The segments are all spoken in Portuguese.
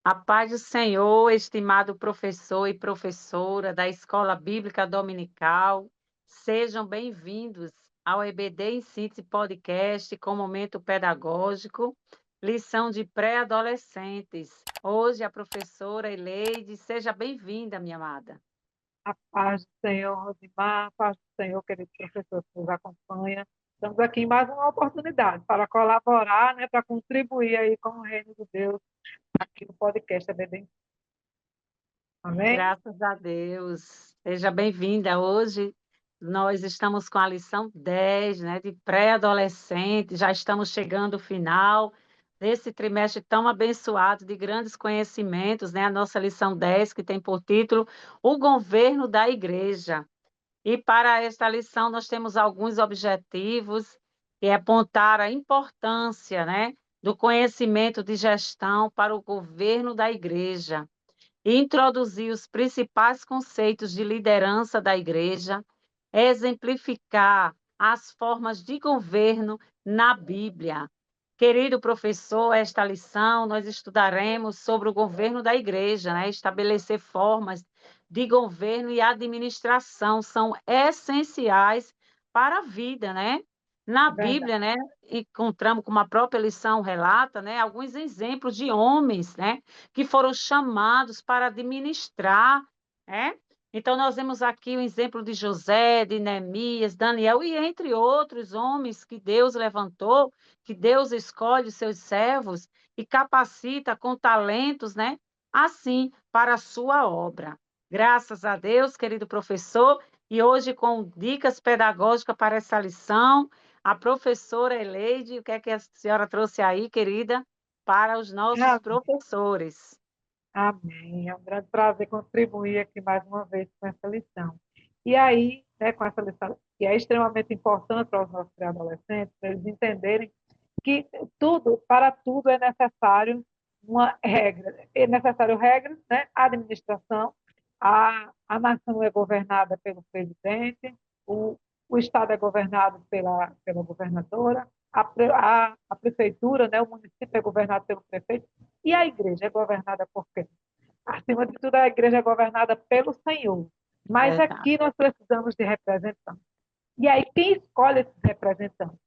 A paz do Senhor, estimado professor e professora da Escola Bíblica Dominical, sejam bem-vindos ao EBD em Síntese Podcast com momento pedagógico, lição de pré-adolescentes. Hoje a professora Eleide, seja bem-vinda, minha amada. A paz do Senhor, Rosimar, a paz do Senhor, querido professor que nos acompanha. Estamos aqui em mais uma oportunidade para colaborar, né, para contribuir aí com o reino de Deus aqui no podcast EBD. Amém? Graças a Deus. Seja bem-vinda. Hoje nós estamos com a lição 10, né, de pré-adolescente. Já estamos chegando ao final desse trimestre tão abençoado de grandes conhecimentos, né? A nossa lição 10, que tem por título O Governo da Igreja. E para esta lição nós temos alguns objetivos, que é apontar a importância, né, do conhecimento de gestão para o governo da igreja e introduzir os principais conceitos de liderança da igreja, exemplificar as formas de governo na Bíblia. Querido professor, esta lição nós estudaremos sobre o governo da igreja, né? Estabelecer formas de governo e administração são essenciais para a vida, né? Na É verdade. Bíblia, né, encontramos, como a própria lição relata, né, alguns exemplos de homens, né, que foram chamados para administrar, né? Então, nós vemos aqui o exemplo de José, de Neemias, Daniel e entre outros homens que Deus levantou, que Deus escolhe os seus servos e capacita com talentos, né? Assim, para a sua obra. Graças a Deus, querido professor, e hoje com dicas pedagógicas para essa lição, a professora Eleide, o que é que a senhora trouxe aí, querida, para os nossos professores? Amém. É um grande prazer contribuir aqui mais uma vez com essa lição. E aí, né, com essa lição, que é extremamente importante para os nossos pré-adolescentes, para eles entenderem que para tudo é necessário uma regra. É necessário regras, né? A administração, a nação é governada pelo presidente, o Estado é governado pela governadora, a prefeitura, né? O município é governado pelo prefeito, e a igreja é governada por quem? Acima de tudo, a igreja é governada pelo Senhor. Mas Verdade. aqui nós precisamos de representantes. E aí, quem escolhe esses representantes?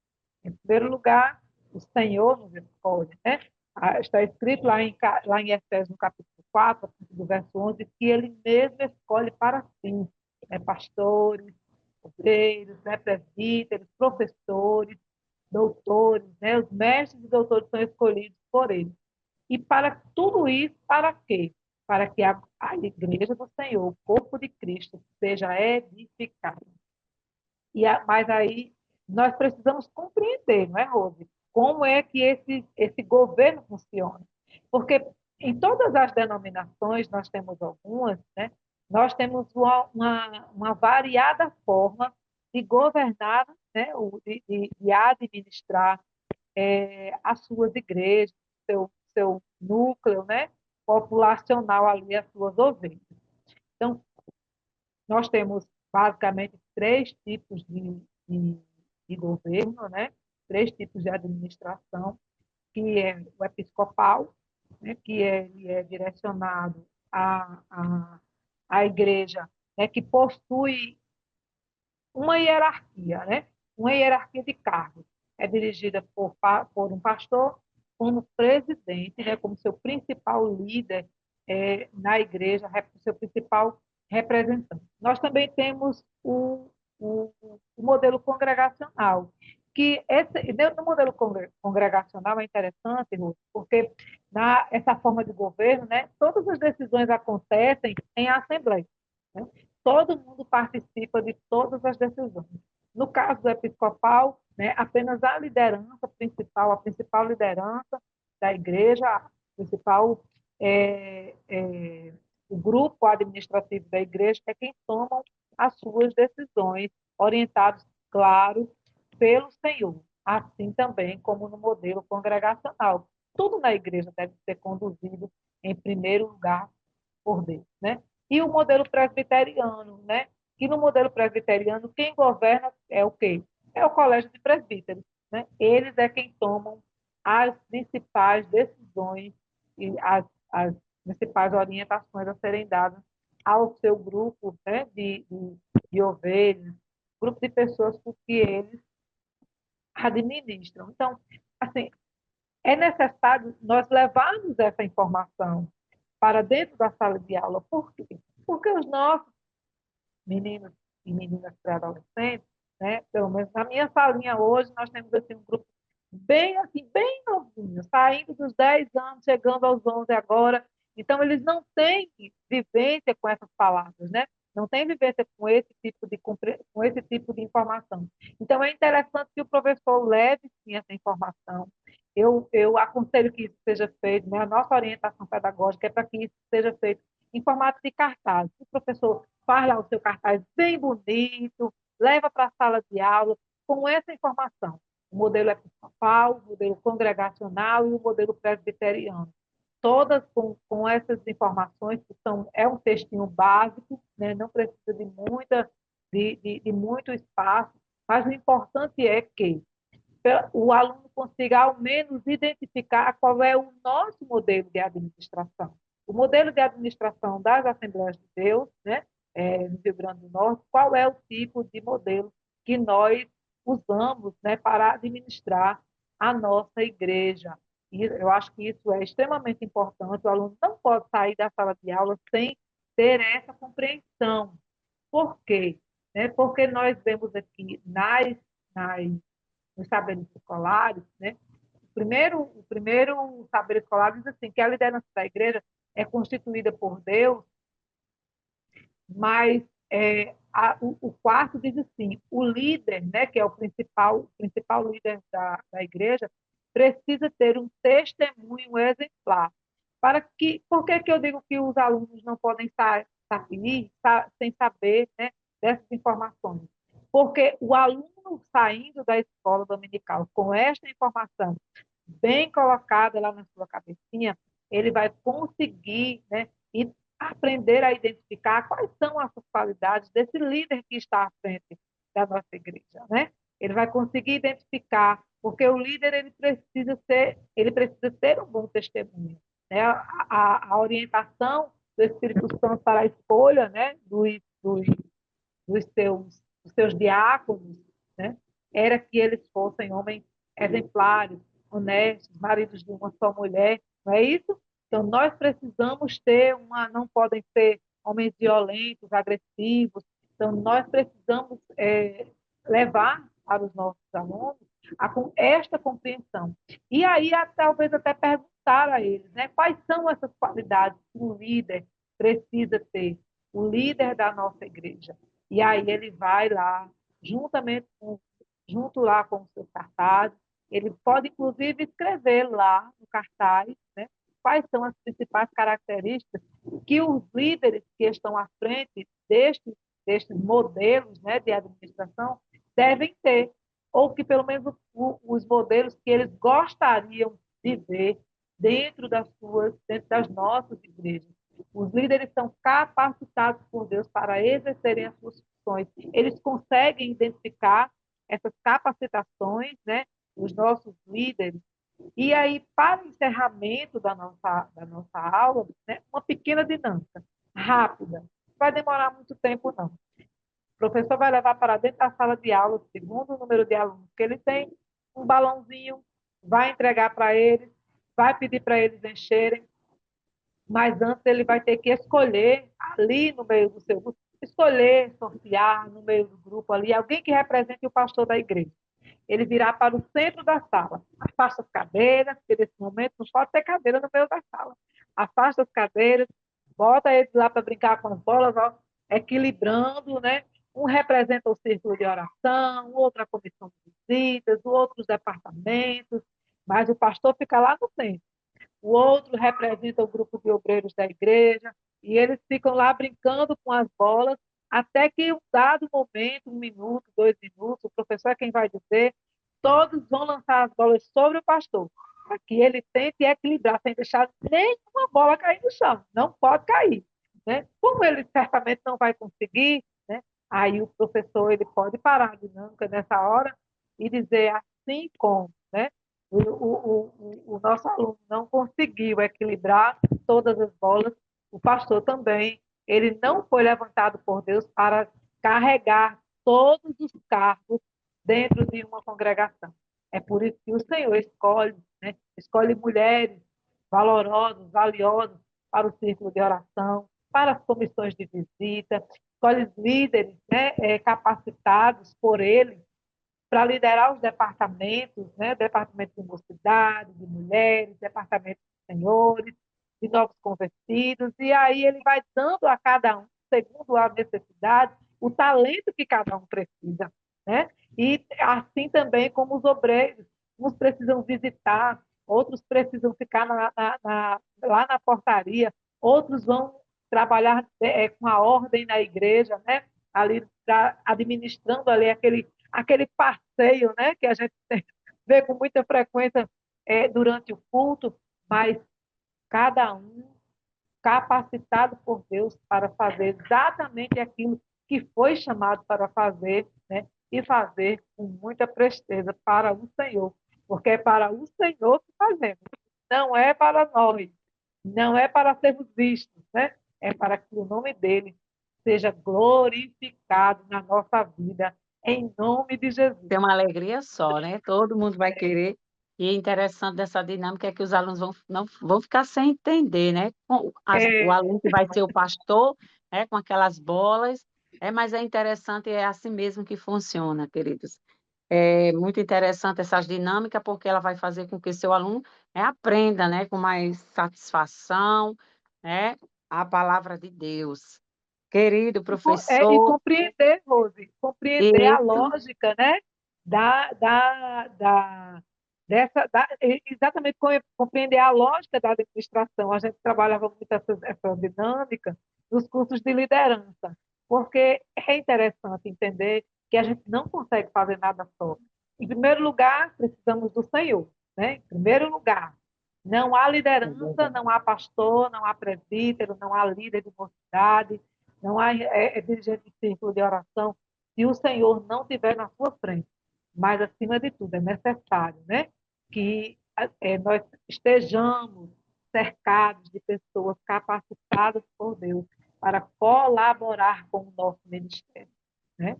Em primeiro lugar, o Senhor nos escolhe, né? Está escrito lá em Efésios, no capítulo 4, a partir do verso 11, que ele mesmo escolhe para si, né? Pastores, obreiros, né? Presbíteros, professores, doutores, né? Os mestres e doutores são escolhidos por ele. E para tudo isso, para quê? Para que a igreja do Senhor, o corpo de Cristo, seja edificada. Mas aí nós precisamos compreender, não é, Rose? Como é que esse governo funciona? Porque em todas as denominações, nós temos algumas, né? Nós temos uma variada forma de governar, né? De administrar as suas igrejas, seu núcleo, né? Populacional ali, as suas ovelhas. Então, nós temos basicamente três tipos de governo, né? Três tipos de administração, que é o episcopal, né? Ele é direcionado à igreja, né? Que possui uma hierarquia, né? Uma hierarquia de cargos. É dirigida por um pastor como presidente, né? Como seu principal líder na igreja, seu principal representante. Nós também temos o modelo congregacional, que no modelo congregacional é interessante, Ruth, porque essa forma de governo, né, todas as decisões acontecem em assembleia. Né? Todo mundo participa de todas as decisões. No caso do episcopal, né, apenas a principal liderança da igreja, a principal o grupo administrativo da igreja é quem toma as suas decisões, orientados, claro, pelo Senhor. Assim também como no modelo congregacional. Tudo na igreja deve ser conduzido, em primeiro lugar, por Deus. Né? E o modelo presbiteriano, né? Que no modelo presbiteriano, quem governa é o quê? É o colégio de presbíteros. Né? Eles é quem tomam as principais decisões e as principais orientações a serem dadas ao seu grupo, né, de ovelhas, grupo de pessoas com que eles administram. Então, assim, é necessário nós levarmos essa informação para dentro da sala de aula. Por quê? Porque os nossos meninos e meninas pré-adolescentes, né, pelo menos na minha salinha hoje, nós temos assim, um grupo bem assim, bem novinho, saindo dos 10 anos, chegando aos 11 agora. Então, eles não têm vivência com essas palavras, né? Não têm vivência com esse tipo de informação. Então, é interessante que o professor leve, sim, essa informação. Eu aconselho que isso seja feito, né? A nossa orientação pedagógica é para que isso seja feito em formato de cartaz. O professor faz lá o seu cartaz bem bonito, leva para a sala de aula com essa informação. O modelo episcopal, o modelo congregacional e o modelo presbiteriano. Todas com essas informações, que é um textinho básico, né? Não precisa de muito espaço, mas o importante é que o aluno consiga, ao menos, identificar qual é o nosso modelo de administração. O modelo de administração das Assembleias de Deus, né, no Rio Grande do Norte, qual é o tipo de modelo que nós usamos, né, para administrar a nossa igreja. E eu acho que isso é extremamente importante. O aluno não pode sair da sala de aula sem ter essa compreensão. Por quê? Porque nós vemos aqui nas nos saberes escolares, né? O primeiro saber escolar diz assim, que a liderança da igreja é constituída por Deus, mas o quarto diz assim, o líder, né, que é o principal líder da igreja, precisa ter um testemunho exemplar. Por que eu digo que os alunos não podem sair sem saber, né, dessas informações? Porque o aluno saindo da escola dominical com esta informação bem colocada lá na sua cabecinha, ele vai conseguir, né, e aprender a identificar quais são as qualidades desse líder que está à frente da nossa igreja, né? Ele vai conseguir identificar, porque o líder ele precisa ter um bom testemunho, né? A orientação do Espírito Santo para a escolha, né, dos seus diáconos, né, era que eles fossem homens exemplares, honestos, maridos de uma só mulher, não é isso? Então, nós precisamos não podem ser homens violentos, agressivos, então, nós precisamos levar para os nossos alunos com esta compreensão. E aí, talvez até perguntar a eles, né, quais são essas qualidades que o líder precisa ter, o líder da nossa igreja. E aí ele vai lá, junto lá com os seus cartazes, ele pode, inclusive, escrever lá no cartaz, né, quais são as principais características que os líderes que estão à frente destes modelos, né, de administração devem ter, ou que pelo menos os modelos que eles gostariam de ver dentro das nossas igrejas. Os líderes são capacitados por Deus para exercerem as suas funções. Eles conseguem identificar essas capacitações, né, dos nossos líderes. E aí, para o encerramento da nossa aula, né, uma pequena dinâmica, rápida. Não vai demorar muito tempo, não. O professor vai levar para dentro da sala de aula, segundo o número de alunos que ele tem, um balãozinho, vai entregar para eles, vai pedir para eles encherem, mas antes ele vai ter que escolher ali no meio do seu grupo, escolher, sortear no meio do grupo ali, alguém que represente o pastor da igreja. Ele virá para o centro da sala, afasta as cadeiras, porque nesse momento não pode ter cadeira no meio da sala. Afasta as cadeiras, bota eles lá para brincar com as bolas, ó, equilibrando, né? Um representa o círculo de oração, o outro a comissão de visitas, o outro os departamentos, mas o pastor fica lá no centro. O outro representa o grupo de obreiros da igreja, e eles ficam lá brincando com as bolas, até que um dado momento, 1 minuto, 2 minutos, o professor é quem vai dizer, todos vão lançar as bolas sobre o pastor, para que ele tente equilibrar, sem deixar nenhuma bola cair no chão, não pode cair. Né? Como ele certamente não vai conseguir, né? Aí o professor ele pode parar a dinâmica nessa hora e dizer assim como, né? o nosso aluno não conseguiu equilibrar todas as bolas, o pastor também, ele não foi levantado por Deus para carregar todos os cargos dentro de uma congregação. É por isso que o Senhor escolhe, né? Escolhe mulheres valorosas, valiosas para o círculo de oração, para as comissões de visita, escolhe líderes, né, capacitados por ele para liderar os departamentos, né? Departamento de mocidade, de mulheres, departamento de senhores, de novos convertidos, e aí ele vai dando a cada um, segundo a necessidade, o talento que cada um precisa, né? E assim também como os obreiros, uns precisam visitar, outros precisam ficar lá na portaria, outros vão trabalhar com a ordem na igreja, né? Ali administrando ali aquele passeio, né, que a gente vê com muita frequência durante o culto, mas cada um capacitado por Deus para fazer exatamente aquilo que foi chamado para fazer, né, e fazer com muita presteza para o Senhor, porque é para o Senhor que fazemos, não é para nós, não é para sermos vistos, né? É para que o nome dele seja glorificado na nossa vida, em nome de Jesus. Tem uma alegria só, né? Todo mundo vai querer. E é interessante dessa dinâmica é que os alunos vão, não, vão ficar sem entender, né? O É, aluno que vai ser o pastor, né? Com aquelas bolas, mas é interessante, é assim mesmo que funciona, queridos. É muito interessante essas dinâmicas, porque ela vai fazer com que seu aluno aprenda, né? Com mais satisfação, né? A palavra de Deus. Querido e professor, compreender, Rose, compreender a isso. lógica, né? Da, da, da, exatamente compreender a lógica da administração. A gente trabalhava muito essa dinâmica nos cursos de liderança, porque é interessante entender que a gente não consegue fazer nada só. Em primeiro lugar, precisamos do Senhor, né? Em primeiro lugar, não há É liderança, verdade. não há pastor, não há presbítero, não há líder de mocidade, não há dirigente de círculo de oração, se o Senhor não estiver na sua frente. Mas, acima de tudo, é necessário, né, que nós estejamos cercados de pessoas capacitadas por Deus para colaborar com o nosso ministério. Né?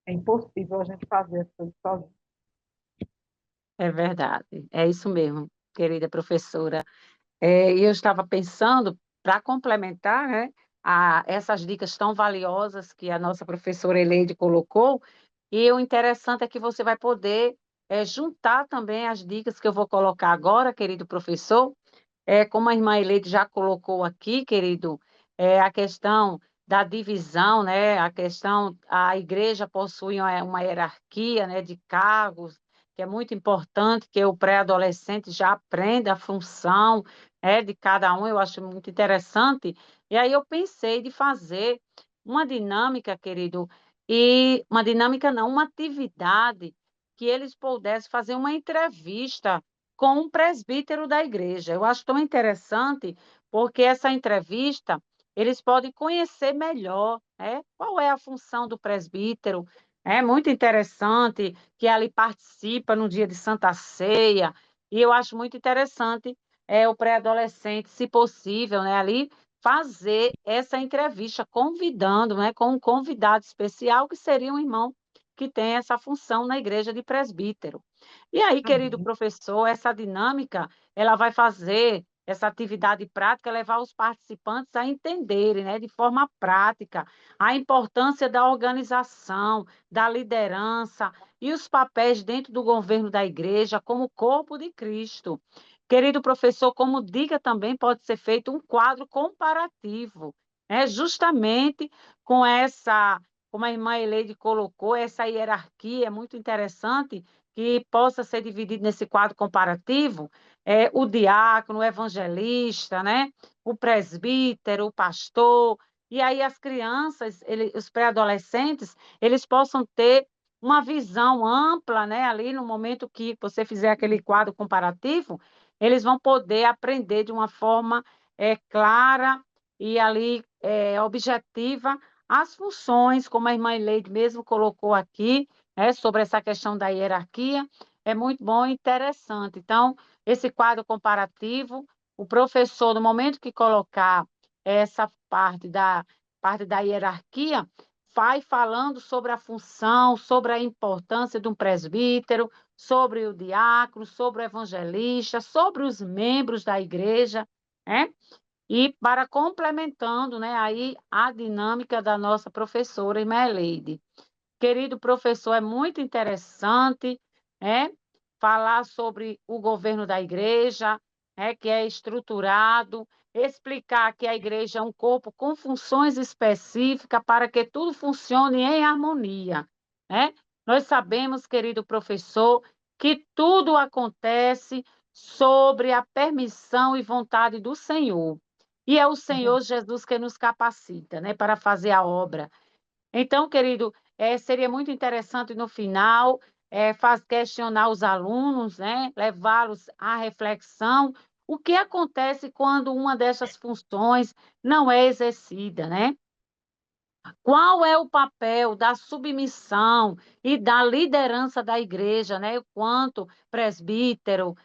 É impossível a gente fazer as coisas sozinho. É verdade, é isso mesmo, querida professora. E eu estava pensando, para complementar, né, essas dicas tão valiosas que a nossa professora Eleide colocou, e o interessante é que você vai poder juntar também as dicas que eu vou colocar agora, querido professor, como a irmã Eleide já colocou aqui, querido, a questão da divisão, né? A questão, a igreja possui uma hierarquia, né, de cargos, que é muito importante que o pré-adolescente já aprenda a função, de cada um, eu acho muito interessante. E aí eu pensei de fazer uma dinâmica, querido, e uma dinâmica não, uma atividade que eles pudessem fazer uma entrevista com um presbítero da igreja. Eu acho tão interessante, porque essa entrevista, eles podem conhecer melhor, qual é a função do presbítero. É muito interessante que ali participa no dia de Santa Ceia, e eu acho muito interessante o pré-adolescente, se possível, né, ali fazer essa entrevista, convidando, né, com um convidado especial, que seria um irmão que tem essa função na igreja de presbítero. E aí, querido Amém. professor, essa dinâmica, ela vai fazer essa atividade prática, levar os participantes a entenderem, né, de forma prática, a importância da organização, da liderança e os papéis dentro do governo da igreja como corpo de Cristo. Querido professor, como dica também pode ser feito um quadro comparativo, justamente com essa, como a irmã Eleide colocou, essa hierarquia é muito interessante, que possa ser dividido nesse quadro comparativo, o diácono, o evangelista, né? O presbítero, o pastor, e aí as crianças, os pré-adolescentes, eles possam ter uma visão ampla, né? Ali no momento que você fizer aquele quadro comparativo, eles vão poder aprender de uma forma clara e ali objetiva as funções, como a irmã Leide mesmo colocou aqui, sobre essa questão da hierarquia, é muito bom e interessante. Então, esse quadro comparativo, o professor, no momento que colocar essa parte da hierarquia, vai falando sobre a função, sobre a importância de um presbítero, sobre o diácono, sobre o evangelista, sobre os membros da igreja, né? E para complementando, né, aí a dinâmica da nossa professora Imeleide. Querido professor, é muito interessante, né, falar sobre o governo da igreja, né, que é estruturado, explicar que a igreja é um corpo com funções específicas para que tudo funcione em harmonia, né? Nós sabemos, querido professor, que tudo acontece sobre a permissão e vontade do Senhor. E é o Senhor Jesus que nos capacita, né, para fazer a obra. Então, querido, seria muito interessante no final questionar os alunos, né? Levá-los à reflexão. O que acontece quando uma dessas funções não é exercida, né? Qual é o papel da submissão e da liderança da igreja, né? Quanto presbítero,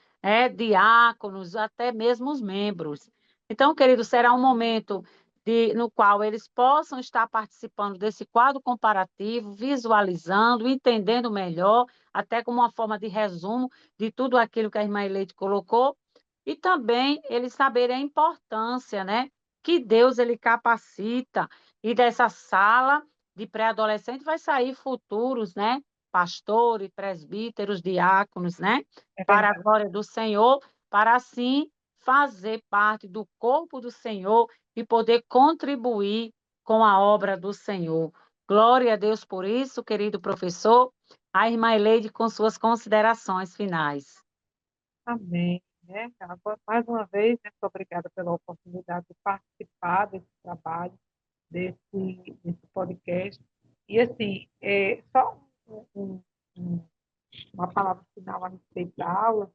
diáconos, até mesmo os membros. Então, querido, será um momento no qual eles possam estar participando desse quadro comparativo, visualizando, entendendo melhor, até como uma forma de resumo de tudo aquilo que a irmã Eleite colocou, e também eles saberem a importância, né? Que Deus ele capacita e dessa sala de pré-adolescente vai sair futuros, né? Pastores, presbíteros, diáconos, né? É Para a verdade. glória do Senhor, para assim fazer parte do corpo do Senhor e poder contribuir com a obra do Senhor. Glória a Deus por isso, querido professor. A irmã Eleide com suas considerações finais. Amém. Né? Agora, mais uma vez, né, muito obrigada pela oportunidade de participar desse trabalho, desse podcast. E, assim, só um- uma palavra final a respeito da aula.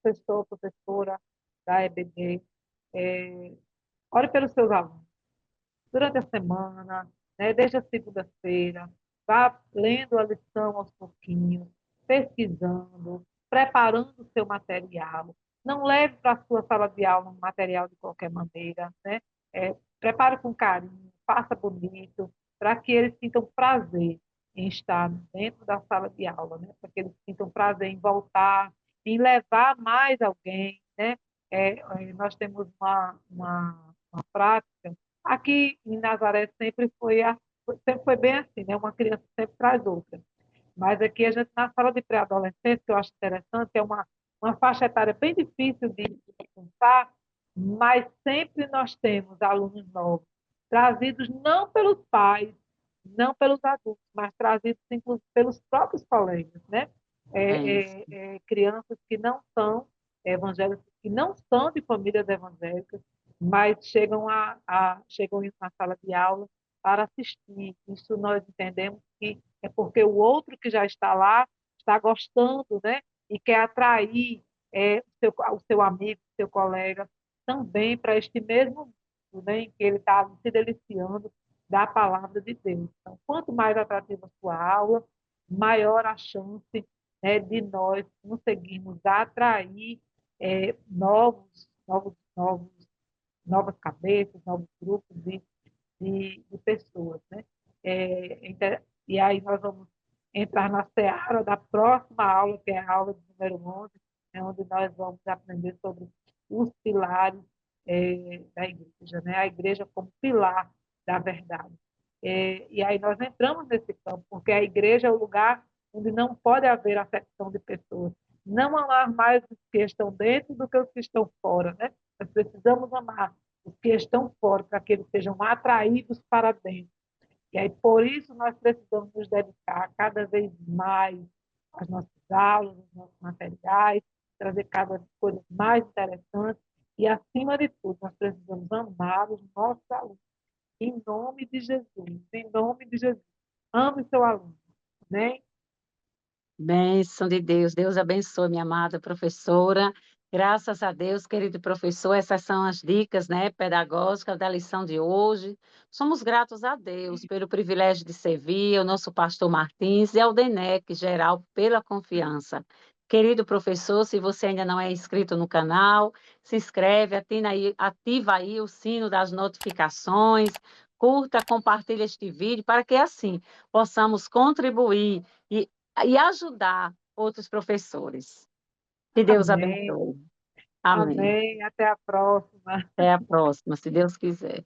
Professor, professora da EBD, ore pelos seus alunos. Durante a semana, né, desde a segunda-feira, vá lendo a lição aos pouquinhos, pesquisando, preparando o seu material. Não leve para a sua sala de aula um material de qualquer maneira, né? Prepare com carinho, faça bonito, para que eles sintam prazer em estar dentro da sala de aula, né? Para que eles sintam prazer em voltar, em levar mais alguém, né? Nós temos uma prática. Aqui em Nazaré sempre foi bem assim, né? Uma criança sempre traz outra. Mas aqui a gente, na sala de pré-adolescente, que eu acho interessante, é uma faixa etária bem difícil de alcançar, mas sempre nós temos alunos novos, trazidos não pelos pais, não pelos adultos, mas trazidos inclusive pelos próprios colegas, né? É isso. Crianças que não são evangélicas, que não são de famílias evangélicas, mas chegam na sala de aula para assistir. Isso nós entendemos que é porque o outro que já está lá está gostando, né? E quer atrair o seu amigo, o seu colega, também para este mesmo mundo, né? Em que ele está se deliciando da palavra de Deus. Então, quanto mais atrativa a sua aula, maior a chance, né, de nós conseguirmos atrair novas cabeças, novos grupos de pessoas, né? E aí nós vamos entrar na seara da próxima aula, que é a aula de número 11, onde nós vamos aprender sobre os pilares da igreja, né? A igreja como pilar da verdade. E aí nós entramos nesse campo, porque a igreja é o lugar onde não pode haver acepção de pessoas. Não amar mais os que estão dentro do que os que estão fora, né? Nós precisamos amar os que estão fora para que eles sejam atraídos para dentro. E aí, por isso, nós precisamos nos dedicar cada vez mais às nossas aulas, aos nossos materiais, trazer cada vez coisas mais interessantes e, acima de tudo, nós precisamos amar os nossos alunos. Em nome de Jesus, em nome de Jesus. Ame o seu aluno, né? Bênção de Deus. Deus abençoe, minha amada professora. Graças a Deus, querido professor, essas são as dicas, né, pedagógicas da lição de hoje. Somos gratos a Deus pelo privilégio de servir, ao nosso pastor Martins e ao DENEC geral pela confiança. Querido professor, se você ainda não é inscrito no canal, se inscreve, ativa aí o sino das notificações, curta, compartilha este vídeo para que assim possamos contribuir e ajudar outros professores. Que Deus Amém. abençoe. Amém. Amém. Até a próxima. Até a próxima, se Deus quiser.